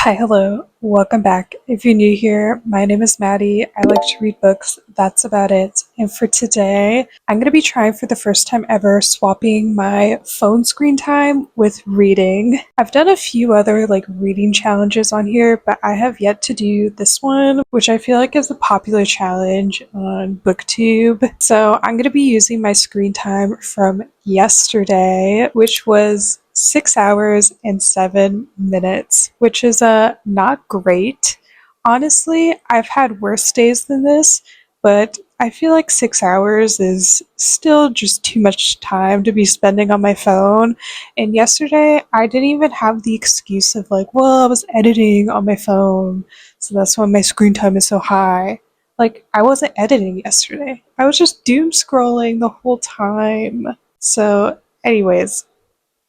Hi, hello, welcome back. If you're new here, my name is Maddie. I like to read books, that's about it. And for today, I'm going to be trying for the first time ever swapping my phone screen time with reading. I've done a few other reading challenges on here, but I have yet to do this one, which I feel like is a popular challenge on BookTube. So I'm going to be using my screen time from yesterday, which was 6 hours and 7 minutes, which is not great. Honestly, I've had worse days than this, but I feel like 6 hours is still just too much time to be spending on my phone. And yesterday, I didn't even have the excuse of well, I was editing on my phone, so that's why my screen time is so high. I wasn't editing yesterday. I was just doom scrolling the whole time. So, anyways,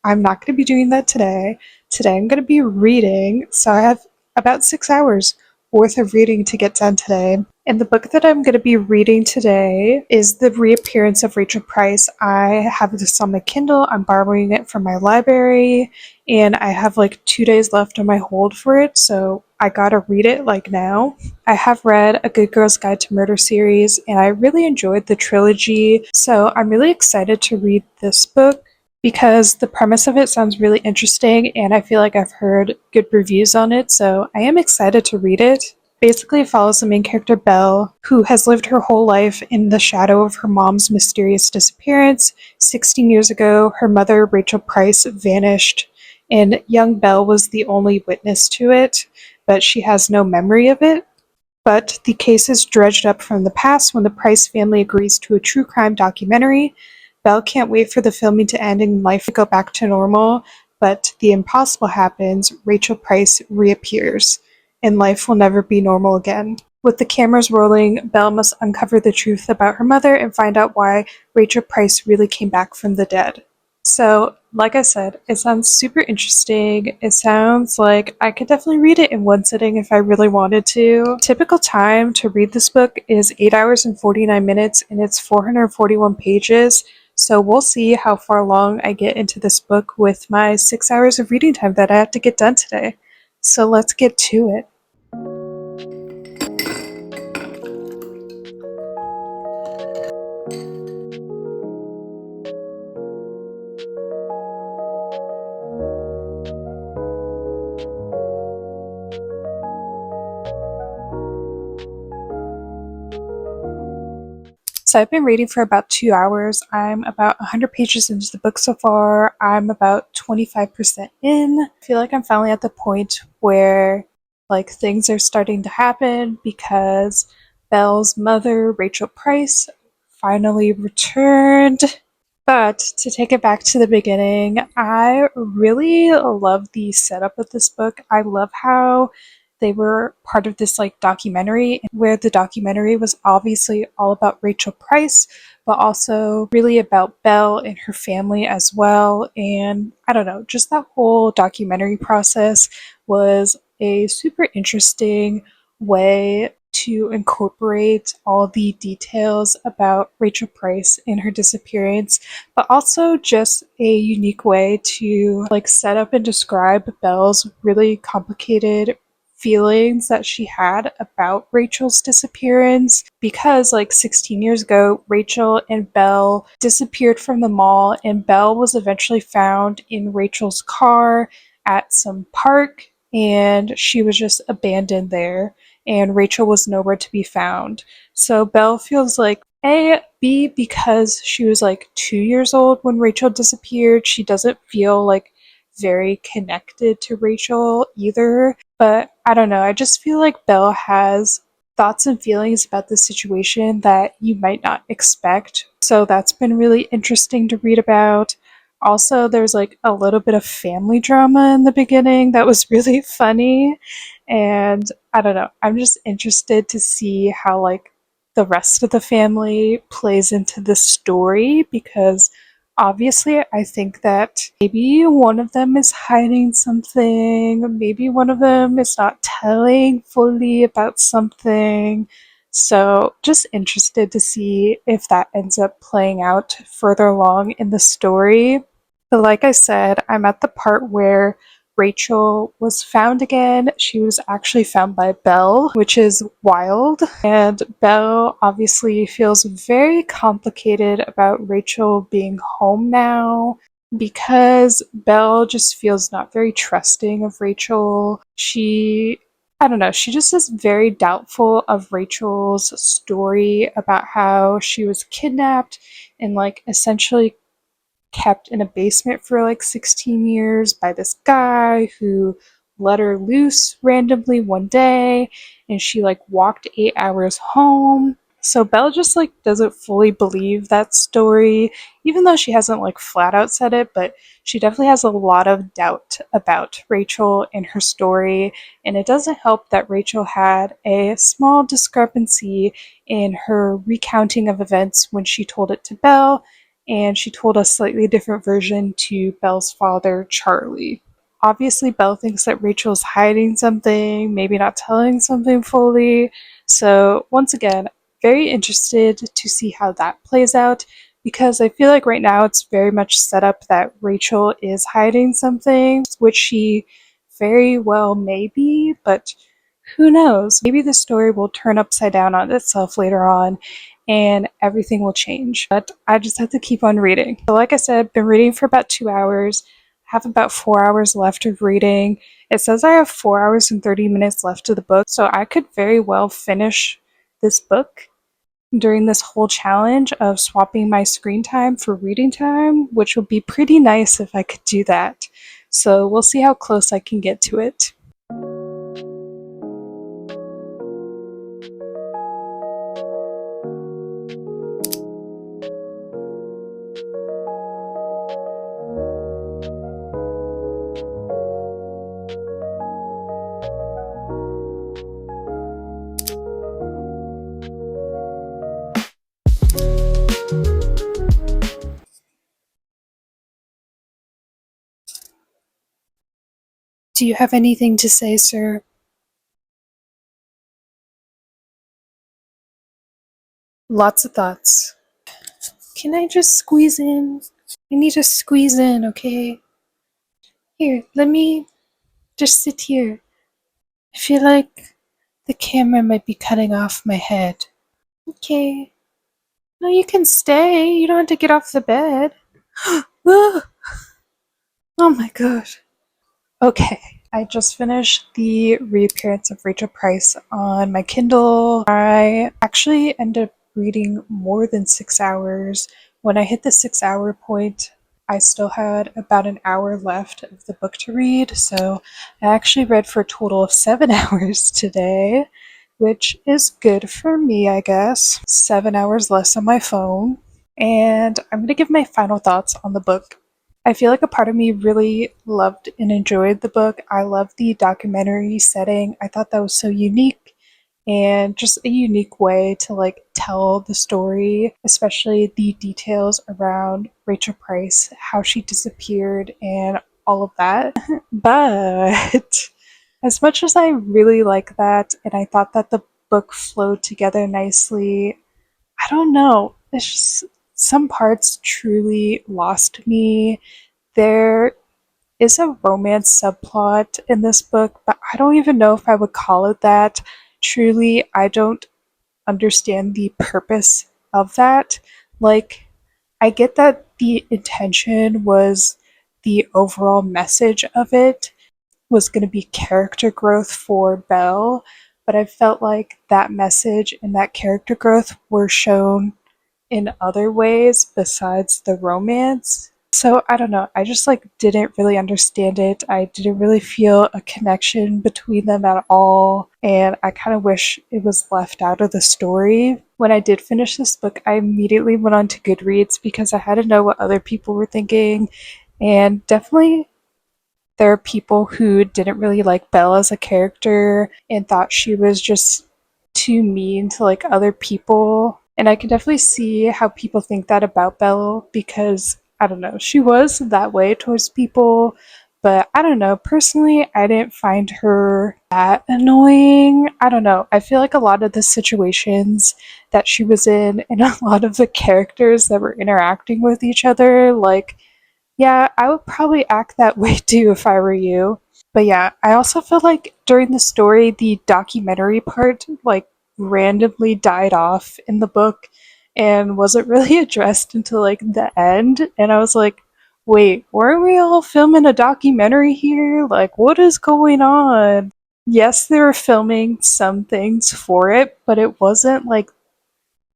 I'm not going to be doing that today. Today I'm going to be reading, so I have about 6 hours worth of reading to get done today. And the book that I'm going to be reading today is The Reappearance of Rachel Price. I have this on my Kindle. I'm borrowing it from my library, and I have 2 days left on my hold for it, so I gotta read it now. I have read A Good Girl's Guide to Murder series, and I really enjoyed the trilogy, so I'm really excited to read this book because the premise of it sounds really interesting and I feel like I've heard good reviews on it, so I am excited to read it. Basically, it follows the main character Belle, who has lived her whole life in the shadow of her mom's mysterious disappearance. 16 years ago, her mother, Rachel Price, vanished, and young Belle was the only witness to it, but she has no memory of it. But the case is dredged up from the past when the Price family agrees to a true crime documentary. Belle can't wait for the filming to end and life to go back to normal, but the impossible happens. Rachel Price reappears, and life will never be normal again. With the cameras rolling, Belle must uncover the truth about her mother and find out why Rachel Price really came back from the dead. So, like I said, it sounds super interesting. It sounds like I could definitely read it in one sitting if I really wanted to. Typical time to read this book is 8 hours and 49 minutes, and it's 441 pages. So we'll see how far along I get into this book with my 6 hours of reading time that I have to get done today. So let's get to it. So I've been reading for about 2 hours. I'm about 100 pages into the book so far. I'm about 25% in. I feel like I'm finally at the point where things are starting to happen because Belle's mother, Rachel Price, finally returned. But to take it back to the beginning, I really love the setup of this book. I love how they were part of this documentary where the documentary was obviously all about Rachel Price, but also really about Belle and her family as well. And I don't know, just that whole documentary process was a super interesting way to incorporate all the details about Rachel Price and her disappearance, but also just a unique way to set up and describe Belle's really complicated feelings that she had about Rachel's disappearance, because 16 years ago Rachel and Belle disappeared from the mall, and Belle was eventually found in Rachel's car at some park, and she was just abandoned there, and Rachel was nowhere to be found. So Belle feels B, because she was 2 years old when Rachel disappeared, she doesn't feel very connected to Rachel either. But I don't know, I just feel like Belle has thoughts and feelings about the situation that you might not expect. So that's been really interesting to read about. Also, there's a little bit of family drama in the beginning that was really funny. And I don't know, I'm just interested to see how the rest of the family plays into the story, because obviously I think that maybe one of them is hiding something, maybe one of them is not telling fully about something. So just interested to see if that ends up playing out further along in the story. But like I said, I'm at the part where Rachel was found again. She was actually found by Belle, which is wild. And Belle obviously feels very complicated about Rachel being home now because Belle just feels not very trusting of Rachel. I don't know, she just is very doubtful of Rachel's story about how she was kidnapped and like essentially kept in a basement for like 16 years by this guy who let her loose randomly one day and she like walked 8 hours home. So Belle just like doesn't fully believe that story, even though she hasn't like flat out said it, but she definitely has a lot of doubt about Rachel and her story. And it doesn't help that Rachel had a small discrepancy in her recounting of events when she told it to Belle, and she told a slightly different version to Belle's father, Charlie. Obviously, Belle thinks that Rachel's hiding something, maybe not telling something fully. So, once again, very interested to see how that plays out because I feel like right now it's very much set up that Rachel is hiding something, which she very well may be, but who knows? Maybe the story will turn upside down on itself later on and everything will change. But I just have to keep on reading. So, like I said, I've been reading for about 2 hours. I have about 4 hours left of reading. It says I have 4 hours and 30 minutes left of the book, so I could very well finish this book during this whole challenge of swapping my screen time for reading time, which would be pretty nice if I could do that. So we'll see how close I can get to it. Do you have anything to say, sir? Lots of thoughts. Can I just squeeze in? I need to squeeze in, okay? Here, let me just sit here. I feel like the camera might be cutting off my head. Okay. No, you can stay. You don't have to get off the bed. Oh my god. Okay. I just finished the reappearance of Rachel Price on my Kindle. I actually ended up reading more than 6 hours. When I hit the 6 hour point, I still had about an hour left of the book to read, so I actually read for a total of 7 hours today, which is good for me, I guess. 7 hours less on my phone. And I'm going to give my final thoughts on the book. I feel like a part of me really loved and enjoyed the book. I love the documentary setting. I thought that was so unique and just a unique way to like tell the story, especially the details around Rachel Price, how she disappeared and all of that. But as much as I really like that and I thought that the book flowed together nicely, I don't know. It's just some parts truly lost me. There is a romance subplot in this book, but I don't even know if I would call it that. Truly, I don't understand the purpose of that. Like, I get that the intention was the overall message of it was going to be character growth for Belle, but I felt like that message and that character growth were shown in other ways besides the romance. So I don't know, I just like didn't really understand it. I didn't really feel a connection between them at all, and I kind of wish it was left out of the story. When I did finish this book, I immediately went on to Goodreads because I had to know what other people were thinking, and definitely there are people who didn't really like Belle as a character and thought she was just too mean to like other people. And I can definitely see how people think that about Belle because I don't know, she was that way towards people. But I don't know, personally, I didn't find her that annoying. I don't know. I feel like a lot of the situations that she was in and a lot of the characters that were interacting with each other, like, yeah, I would probably act that way too if I were you. But yeah, I also feel like during the story, the documentary part like randomly died off in the book and wasn't really addressed until like the end. And I was like, wait, weren't we all filming a documentary here? Like, what is going on? Yes, they were filming some things for it, but it wasn't like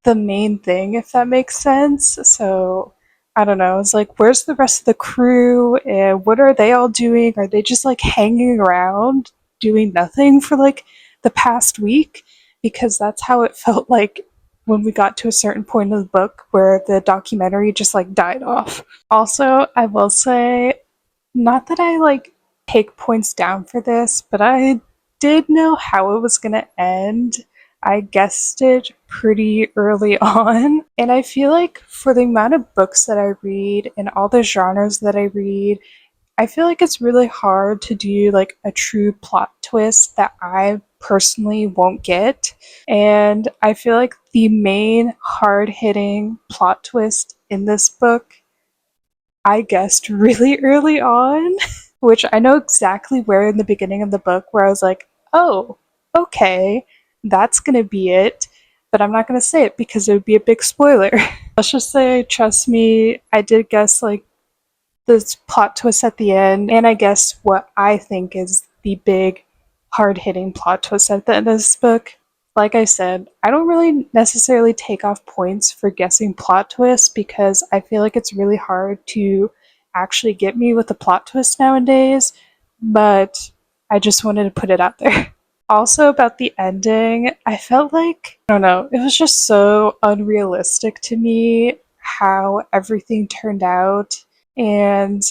the main thing, if that makes sense. So I don't know. It's like, where's the rest of the crew? And what are they all doing? Are they just like hanging around doing nothing for like the past week? Because that's how it felt like when we got to a certain point of the book where the documentary just like died off. Also, I will say, not that I like take points down for this, but I did know how it was going to end. I guessed it pretty early on. And I feel like for the amount of books that I read and all the genres that I read, I feel like it's really hard to do like a true plot twist that I personally won't get. And I feel like the main hard hitting plot twist in this book I guessed really early on, which I know exactly where in the beginning of the book where I was like, oh, okay, that's gonna be it. But I'm not gonna say it because it would be a big spoiler. Let's just say, trust me, I did guess like the plot twist at the end, and I guess what I think is the big, hard hitting plot twist at the end of this book. Like I said, I don't really necessarily take off points for guessing plot twists because I feel like it's really hard to actually get me with the plot twist nowadays, but I just wanted to put it out there. Also, about the ending, I felt like, I don't know, it was just so unrealistic to me how everything turned out and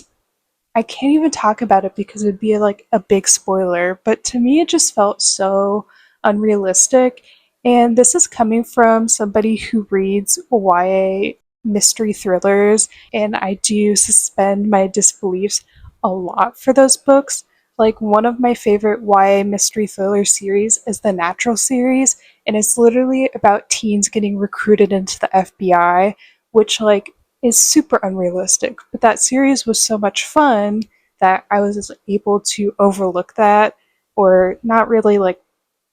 I can't even talk about it because it'd be like a big spoiler, but to me it just felt so unrealistic. And this is coming from somebody who reads YA mystery thrillers, and I do suspend my disbeliefs a lot for those books. Like, one of my favorite YA mystery thriller series is the Natural series, and it's literally about teens getting recruited into the FBI, which, like, is super unrealistic. But that series was so much fun that I was able to overlook that or not really like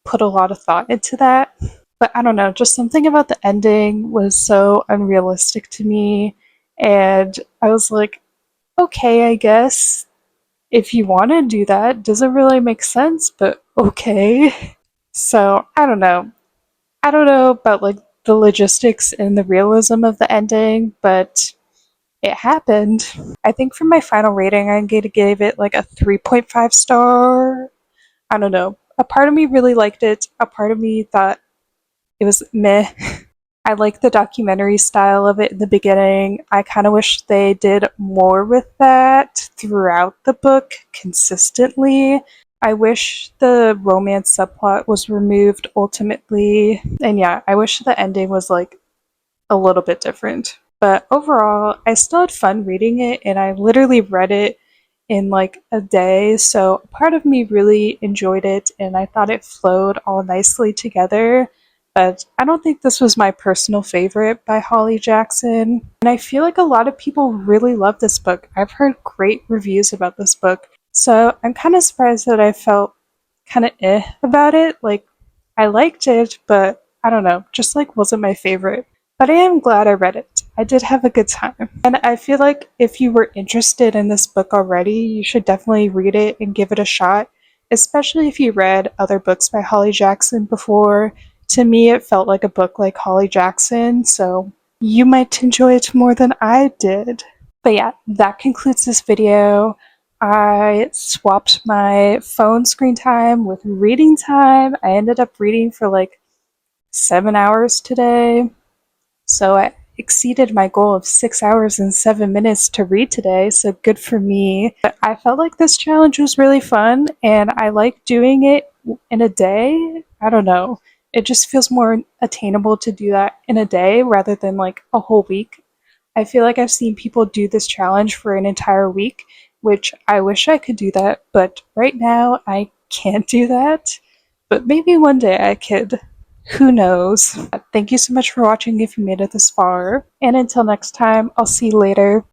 put a lot of thought into that. But I don't know, just something about the ending was so unrealistic to me. And I was like, okay, I guess if you want to do that, doesn't really make sense, but okay. So I don't know. I don't know about like the logistics and the realism of the ending, but it happened. I think for my final rating, I'm going to give it like a 3.5 star. I don't know. A part of me really liked it. A part of me thought it was meh. I like the documentary style of it in the beginning. I kind of wish they did more with that throughout the book consistently. I wish the romance subplot was removed ultimately. And yeah, I wish the ending was like a little bit different. But overall, I still had fun reading it, and I literally read it in like a day. So part of me really enjoyed it, and I thought it flowed all nicely together. But I don't think this was my personal favorite by Holly Jackson. And I feel like a lot of people really love this book. I've heard great reviews about this book. So I'm kind of surprised that I felt kind of about it. Like, I liked it, but I don't know, just like wasn't my favorite. But I am glad I read it. I did have a good time. And I feel like if you were interested in this book already, you should definitely read it and give it a shot, especially if you read other books by Holly Jackson before. To me, it felt like a book like Holly Jackson, so you might enjoy it more than I did. But yeah, that concludes this video. I swapped my phone screen time with reading time. I ended up reading for like 7 hours today. So I exceeded my goal of 6 hours and 7 minutes to read today, so good for me. But I felt like this challenge was really fun, and I like doing it in a day. I don't know. It just feels more attainable to do that in a day rather than like a whole week. I feel like I've seen people do this challenge for an entire week, which I wish I could do that, but right now I can't do that. But maybe one day I could. Who knows? Thank you so much for watching if you made it this far. And until next time, I'll see you later.